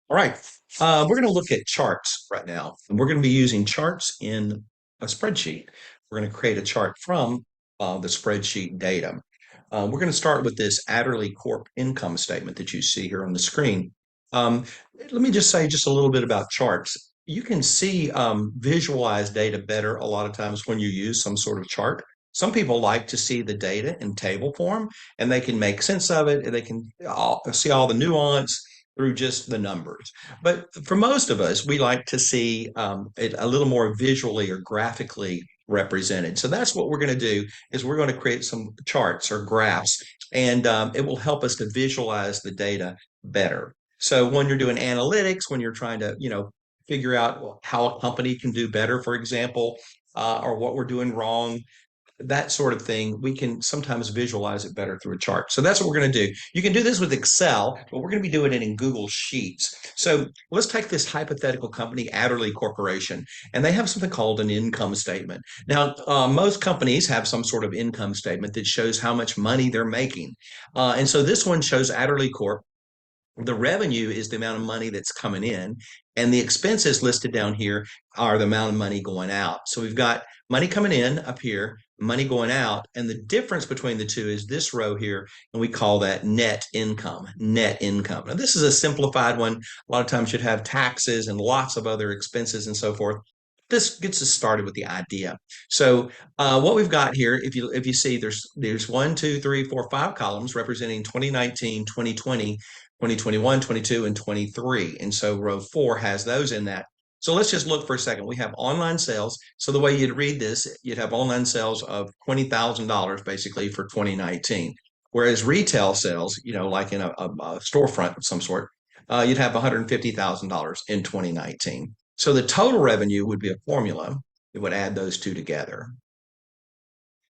All right. We're going to look at charts right now. And we're going to be using charts in a spreadsheet. We're going to create a chart from the spreadsheet data. We're going to start with this Adderley Corp income statement that you see here on the screen. Um, Let me just say just a little bit about charts. You can see visualize data better a lot of times when you use some sort of chart. Some people like to see the data in table form and they can make sense of it and they can see all the nuance through just the numbers. But for most of us, we like to see it a little more visually or graphically represented. So that's what we're going to do is we're going to create some charts or graphs, and it will help us to visualize the data better. So when you're doing analytics, when you're trying to, figure out how a company can do better, for example, or what we're doing wrong, that sort of thing, we can sometimes visualize it better through a chart. So that's what we're going to do. You can do this with Excel, but we're going to be doing it in Google Sheets. So let's take this hypothetical company, Adderley Corporation, and they have something called an income statement. Now, most companies have some sort of income statement that shows how much money they're making. And so this one shows Adderley Corp. The revenue is the amount of money that's coming in, and the expenses listed down here are the amount of money going out. So we've got money coming in up here, money going out, and the difference between the two is this row here, and we call that net income. Net income. Now, this is a simplified one. A lot of times you'd have taxes and lots of other expenses and so forth. This gets us started with the idea. So what we've got here, if you see, there's 1, 2, 3, 4, 5 columns representing 2019, 2020, 2021, 22, and 23. And so row 4 has those in that. So let's just look for a second. We have online sales. So the way you'd read this, you'd have online sales of $20,000 basically for 2019. Whereas retail sales, like in a storefront of some sort, you'd have $150,000 in 2019. So the total revenue would be a formula that would add those two together.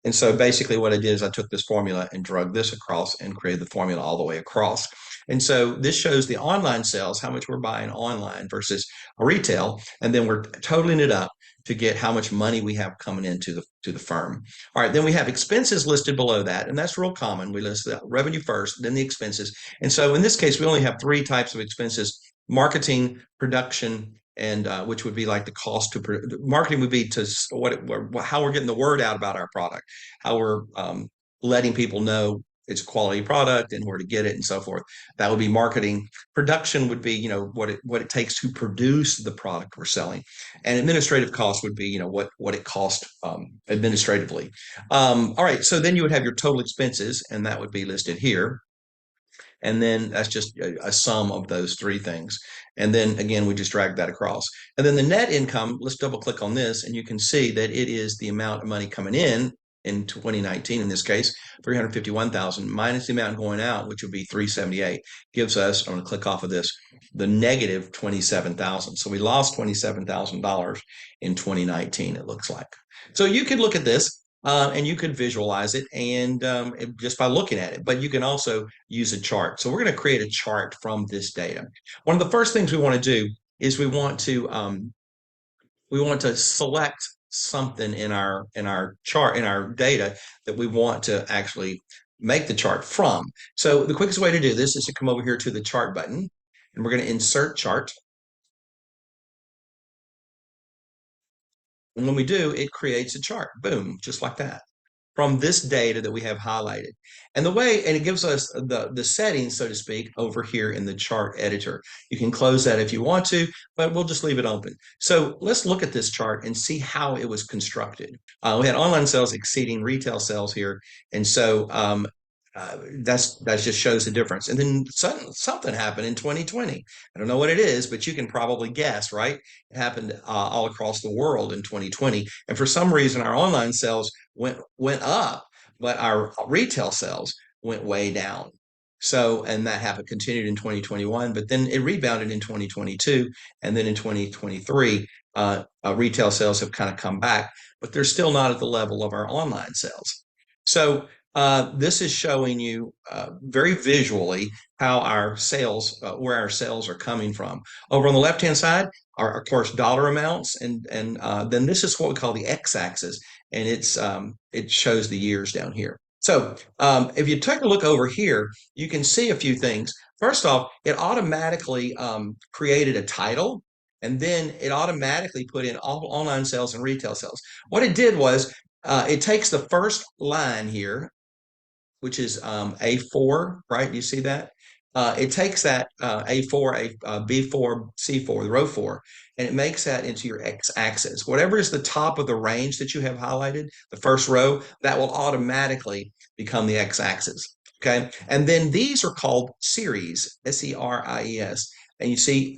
And so basically what I did is I took this formula and drug this across and created the formula all the way across. And so this shows the online sales, how much we're buying online versus retail. And then we're totaling it up to get how much money we have coming into the firm. All right, then we have expenses listed below that, and that's real common. We list the revenue first, then the expenses. And so in this case, we only have three types of expenses: marketing, production, and which would be like the cost to marketing would be to how we're getting the word out about our product, how we're letting people know it's a quality product and where to get it and so forth. That would be marketing. Production would be, what it takes to produce the product we're selling, and administrative costs would be, what it costs administratively. All right, so then you would have your total expenses, and that would be listed here. And then that's just a sum of those three things. And then again, we just drag that across. And then the net income, let's double click on this, and you can see that it is the amount of money coming in 2019, in this case, 351,000 minus the amount going out, which would be 378, gives us, I'm going to click off of this, the negative 27,000. So we lost $27,000 in 2019, it looks like. So you could look at this and you could visualize it and just by looking at it, but you can also use a chart. So we're going to create a chart from this data. One of the first things we want to do is we want to select something in our chart, in our data, that we want to actually make the chart from. So the quickest way to do this is to come over here to the chart button, and we're going to insert chart. And when we do, it creates a chart. Boom, just like that, from this data that we have highlighted. And it gives us the settings, so to speak, over here in the chart editor. You can close that if you want to, but we'll just leave it open. So let's look at this chart and see how it was constructed. We had online sales exceeding retail sales here. And so that just shows the difference. And then something happened in 2020. I don't know what it is, but you can probably guess, right? It happened all across the world in 2020, and for some reason, our online sales went up, but our retail sales went way down. So, and that happened continued in 2021, but then it rebounded in 2022, and then in 2023, retail sales have kind of come back, but they're still not at the level of our online sales. So this is showing you very visually how our sales, where our sales are coming from. Over on the left-hand side are, of course, dollar amounts, and then this is what we call the x-axis, and it shows the years down here. So if you take a look over here, you can see a few things. First off, it automatically created a title, and then it automatically put in all online sales and retail sales. What it did was it takes the first line here, which is A4, right? You see that? It takes that A4, B4, C4, the row 4, and it makes that into your x-axis. Whatever is the top of the range that you have highlighted, the first row, that will automatically become the x-axis. Okay. And then these are called series, series. And you see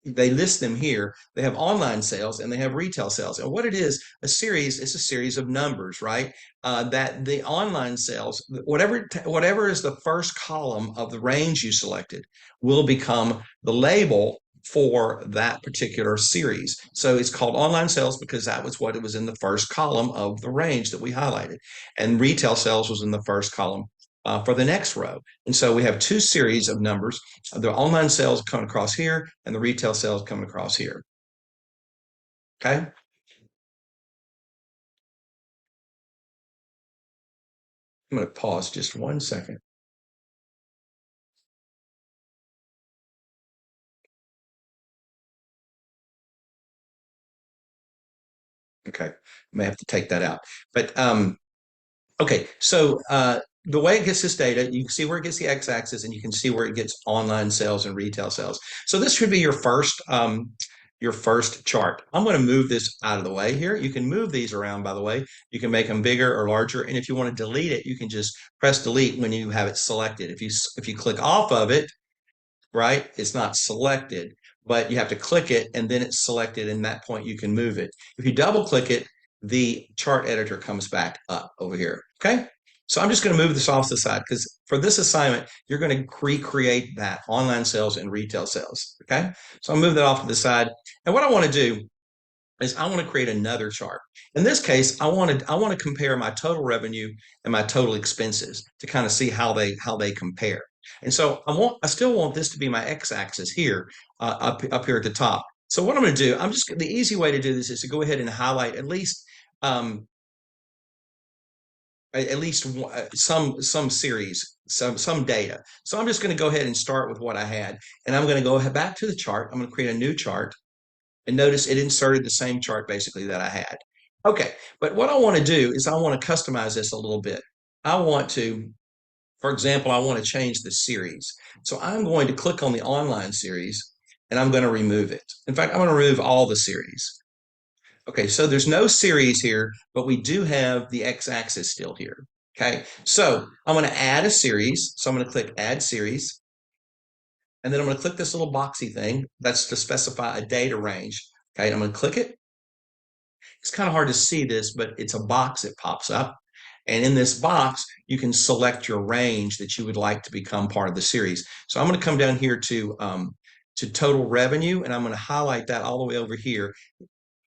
they list them here. They have online sales and they have retail sales. And what it is, a series is a series of numbers, right? That the online sales, whatever is the first column of the range you selected, will become the label for that particular series. So it's called online sales because that was what it was in the first column of the range that we highlighted. And retail sales was in the first column for the next row. And so we have two series of numbers, the online sales coming across here and the retail sales coming across here. Okay. I'm going to pause just 1 second. Okay. I may have to take that out. But okay, so the way it gets this data, you can see where it gets the x-axis and you can see where it gets online sales and retail sales. So this should be your first chart. I'm going to move this out of the way here. You can move these around, by the way. You can make them bigger or larger. And if you want to delete it, you can just press delete when you have it selected. If you click off of it, right? It's not selected, but you have to click it and then it's selected. And that point you can move it. If you double click it, the chart editor comes back up over here. Okay. So I'm just going to move this off to the side because for this assignment, you're going to recreate that online sales and retail sales. Okay. So I'll move that off to the side. And what I want to do is I want to create another chart. In this case, I want to compare my total revenue and my total expenses to kind of see how they compare. And so I still want this to be my x-axis here up here at the top. So what I'm going to do, the easy way to do this is to go ahead and highlight um, at least some series, some data. So I'm just going to go ahead and start with what I had, and I'm going to go back to the chart. I'm going to create a new chart. And notice it inserted the same chart basically that I had. Okay, but what I want to do is I want to customize this a little bit. I want to, for example, I want to change the series. So I'm going to click on the online series and I'm going to remove it. In fact, I'm going to remove all the series. Okay, so there's no series here, but we do have the x-axis still here. Okay, so I'm going to add a series. So I'm going to click add series. And then I'm going to click this little boxy thing. That's to specify a data range. Okay, I'm going to click it. It's kind of hard to see this, but it's a box that pops up. And in this box, you can select your range that you would like to become part of the series. So I'm going to come down here to total revenue, and I'm going to highlight that all the way over here.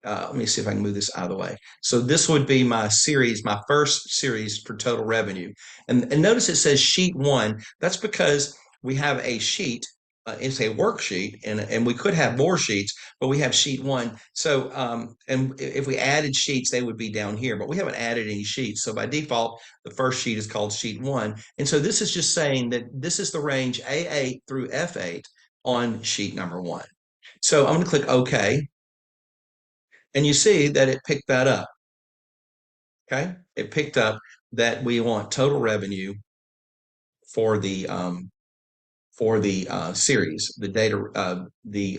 Let me see if I can move this out of the way. So this would be my series, my first series for total revenue. And notice it says sheet 1. That's because we have a sheet. It's a worksheet, and we could have more sheets, but we have sheet 1. So, and if we added sheets, they would be down here, but we haven't added any sheets. So by default, the first sheet is called sheet 1. And so this is just saying that this is the range A8 through F8 on sheet number 1. So I'm going to click OK. And you see that it picked that up. Okay. It picked up that we want total revenue for the series, the data, the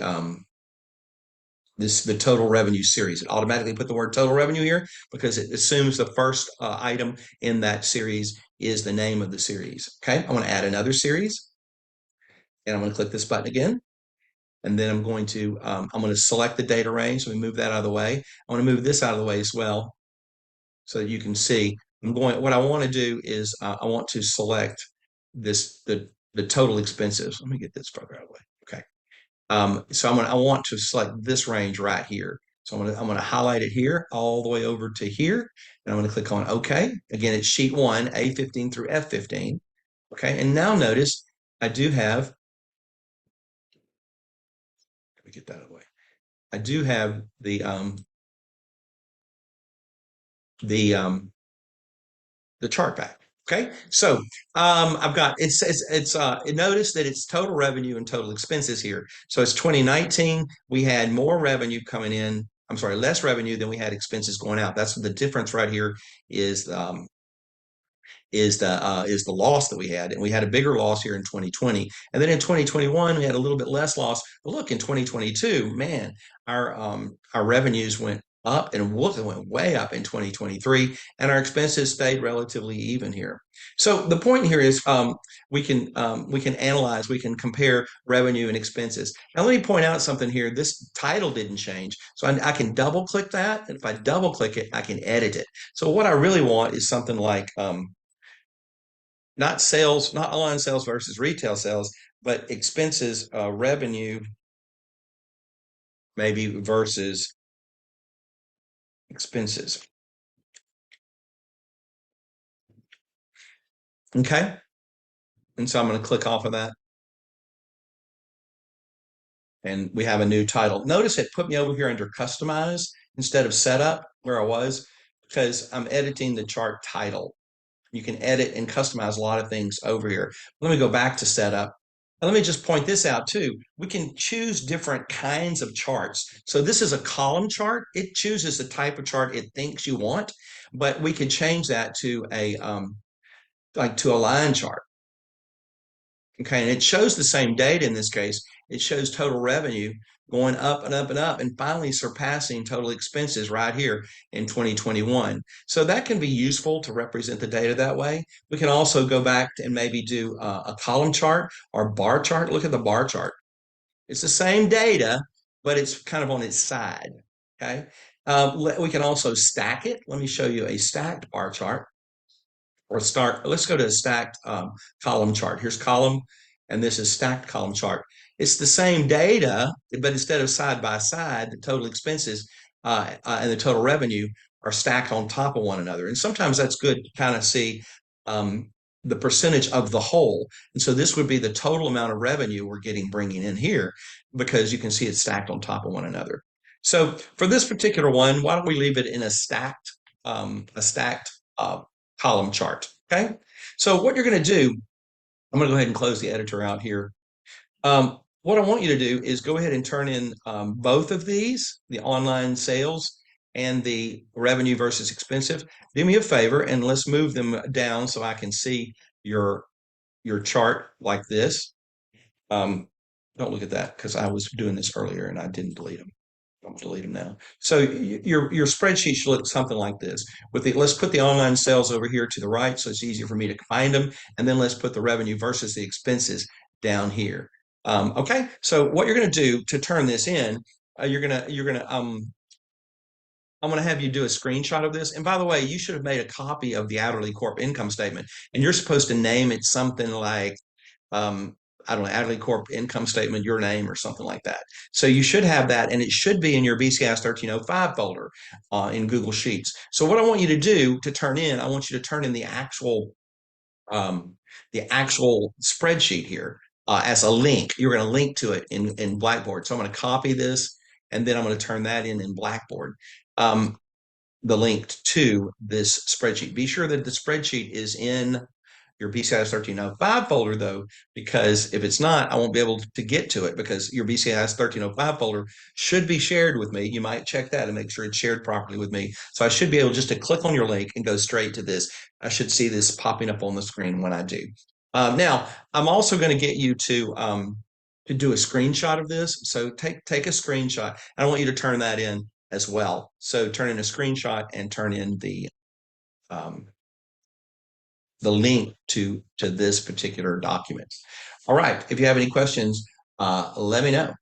total revenue series. It automatically put the word total revenue here because it assumes the first item in that series is the name of the series. Okay. I'm going to add another series and I'm going to click this button again. And then I'm going to select the data range. So we move that out of the way. I want to move this out of the way as well, so that you can see. What I want to do is I want to select the total expenses. Let me get this further out of the way. Okay. So I want to select this range right here. So I'm going to highlight it here all the way over to here. And I'm going to click on OK. Again, it's sheet 1, A15 through F15. Okay. And now notice I do have, let me get that out of the way. I do have the the chart back. Okay, so I've got notice that it's total revenue and total expenses here. So it's 2019. We had more revenue coming in. I'm sorry, less revenue than we had expenses going out. That's the difference right here is is the loss that we had, and we had a bigger loss here in 2020, and then in 2021 we had a little bit less loss. But look, in 2022, man, our revenues went up, and look, it went way up in 2023, and our expenses stayed relatively even here. So the point here is we can analyze, we can compare revenue and expenses. Now let me point out something here. This title didn't change, so I can double click that, and if I double click it, I can edit it. So what I really want is something like not sales, not online sales versus retail sales, but expenses, revenue maybe versus expenses. Okay. And so I'm going to click off of that. And we have a new title. Notice it put me over here under customize instead of setup where I was, because I'm editing the chart title. You can edit and customize a lot of things over here. Let me go back to setup. And let me just point this out too. We can choose different kinds of charts. So this is a column chart. It chooses the type of chart it thinks you want, but we can change that to a like to a line chart. Okay, and it shows the same data in this case. It shows total revenue going up and up and up, and finally surpassing total expenses right here in 2021. So that can be useful to represent the data that way. We can also go back and maybe do a column chart or bar chart. Look at the bar chart. It's the same data, but it's kind of on its side. Okay, we can also stack it. Let me show you a stacked bar chart or let's go to a stacked column chart. Here's column, and this is stacked column chart. It's the same data, but instead of side by side, the total expenses and the total revenue are stacked on top of one another. And sometimes that's good to kind of see the percentage of the whole. And so this would be the total amount of revenue we're bringing in here, because you can see it's stacked on top of one another. So for this particular one, why don't we leave it in a stacked column chart. Okay. So what you're going to do, I'm going to go ahead and close the editor out here. What I want you to do is go ahead and turn in both of these, the online sales and the revenue versus expensive. Do me a favor and let's move them down so I can see your chart like this. Don't look at that because I was doing this earlier and I didn't delete them. I'm gonna delete them now. So your spreadsheet should look something like this. Let's put the online sales over here to the right, so it's easier for me to find them, and then let's put the revenue versus the expenses down here. Okay, so what you're going to do to turn this in, I'm going to have you do a screenshot of this. And by the way, you should have made a copy of the Adderley Corp income statement, and you're supposed to name it something like I don't know, Adley Corp income statement, your name or something like that. So you should have that, and it should be in your BCIS 1305 folder in Google Sheets. So what I want you to do to turn in, I want you to turn in the actual spreadsheet here as a link. You're going to link to it in Blackboard. So I'm going to copy this, and then I'm going to turn that in Blackboard. The link to this spreadsheet. Be sure that the spreadsheet is in your BCIS 1305 folder, though, because if it's not, I won't be able to get to it, because your BCIS 1305 folder should be shared with me. You might check that and make sure it's shared properly with me. So I should be able just to click on your link and go straight to this. I should see this popping up on the screen when I do. Now, I'm also going to get you to do a screenshot of this. So take a screenshot. I want you to turn that in as well. So turn in a screenshot and turn in the link to this particular document. All right. If you have any questions, let me know.